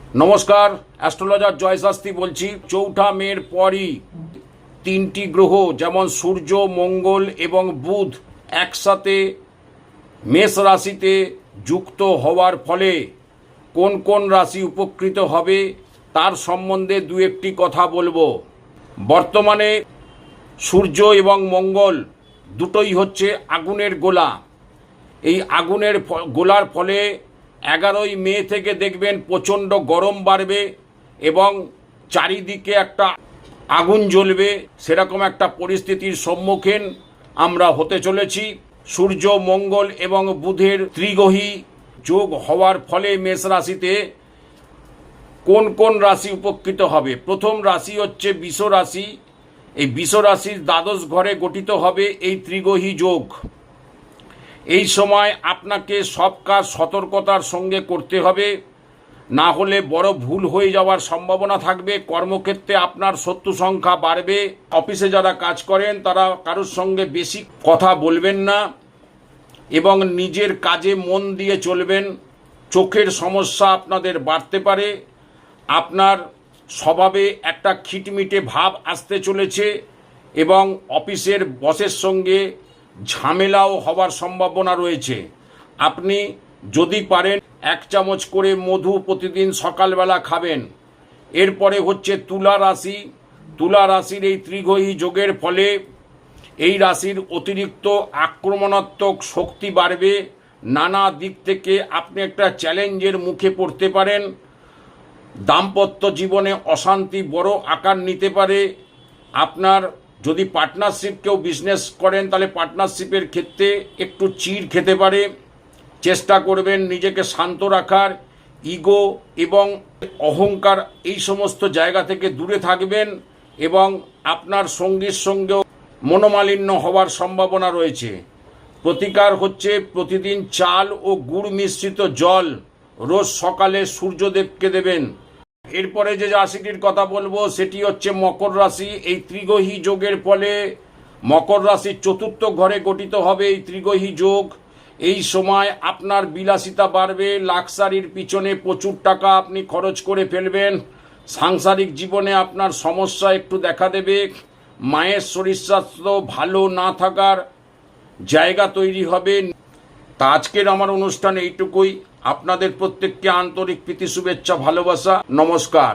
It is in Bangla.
নমস্কার, অ্যাস্ট্রোলজার জয় শাস্ত্রী বলছি। 4ঠা মের পরই তিনটি গ্রহ যেমন সূর্য, মঙ্গল এবং বুধ একসাথে মেষ রাশিতে যুক্ত হওয়ার ফলে কোন কোন রাশি উপকৃত হবে তার সম্বন্ধে দু একটি কথা বলবো। বর্তমানে সূর্য এবং মঙ্গল দুটোই হচ্ছে আগুনের গোলা। এই আগুনের গোলার ফলে 11ই মে থেকে দেখবেন প্রচণ্ড গরম বাড়বে এবং চারিদিকে একটা আগুন জ্বলবে, সেরকম একটা পরিস্থিতির সম্মুখীন আমরা হতে চলেছি। সূর্য, মঙ্গল এবং বুধের ত্রিগ্রহী যোগ হওয়ার ফলে মেষ রাশিতে কোন কোন রাশি উপকৃত হবে। প্রথম রাশি হচ্ছে বৃষ রাশি। এই বৃষ রাশির দ্বাদশ ঘরে গঠিত হবে এই ত্রিগ্রহী যোগ। এই সময় আপনাকে সব কাজ সতর্কতার সঙ্গে করতে হবে, না হলে বড় ভুল হয়ে যাওয়ার সম্ভাবনা থাকবে। কর্মক্ষেত্রে আপনার শত্রু সংখ্যা বাড়বে। অফিসে যারা কাজ করেন তারা কারোর সঙ্গে বেশি কথা বলবেন না এবং নিজের কাজে মন দিয়ে চলবেন। চোখের সমস্যা আপনাদের বাড়তে পারে। আপনার স্বভাবে একটা খিটমিটে ভাব আসতে চলেছে এবং অফিসের বসের সঙ্গে ঝামেলাও হওয়ার সম্ভাবনা রয়েছে। আপনি যদি পারেন 1 চামচ করে মধু প্রতিদিন সকালবেলা খাবেন। এরপরে হচ্ছে তুলা রাশি। তুলা রাশির এই ত্রিগ্রহী যোগের ফলে এই রাশির অতিরিক্ত আক্রমণাত্মক শক্তি বাড়বে। নানা দিক থেকে আপনি একটা চ্যালেঞ্জের মুখে পড়তে পারেন। দাম্পত্য জীবনে অশান্তি বড় আকার নিতে পারে। আপনার যদি পার্টনারশিপ কেউ বিজনেস করেন তাহলে পার্টনারশিপের ক্ষেত্রে একটু চিড় খেতে পারে। চেষ্টা করবেন নিজেকে শান্ত রাখার। ইগো এবং অহংকার এই সমস্ত জায়গা থেকে দূরে থাকবেন এবং আপনার সঙ্গীর সঙ্গেও মনোমালিন্য হওয়ার সম্ভাবনা রয়েছে। প্রতিকার হচ্ছে প্রতিদিন চাল ও গুড় মিশ্রিত জল রোজ সকালে সূর্যদেবকে দেবেন। এরপরে যে রাশিটির কথা বলবো সেটি হচ্ছে মকর রাশি। এই ত্রিগ্রহী যোগের ফলে মকর রাশির 4র্থ ঘরে গঠিত হবে এই ত্রিগ্রহী যোগ। এই সময় আপনার বিলাসিতা বাড়বে। লাক্সারির পিছনে প্রচুর টাকা আপনি খরচ করে ফেলবেন। সাংসারিক জীবনে আপনার সমস্যা একটু দেখা দেবে। মায়ের শরীর স্বাস্থ্য ভালো না থাকার জায়গা তৈরি হবে। তা আজকের আমার অনুষ্ঠান এইটুকুই। আপনাদের প্রত্যেককে আন্তরিক প্রীতি, শুভেচ্ছা, ভালোবাসা। নমস্কার।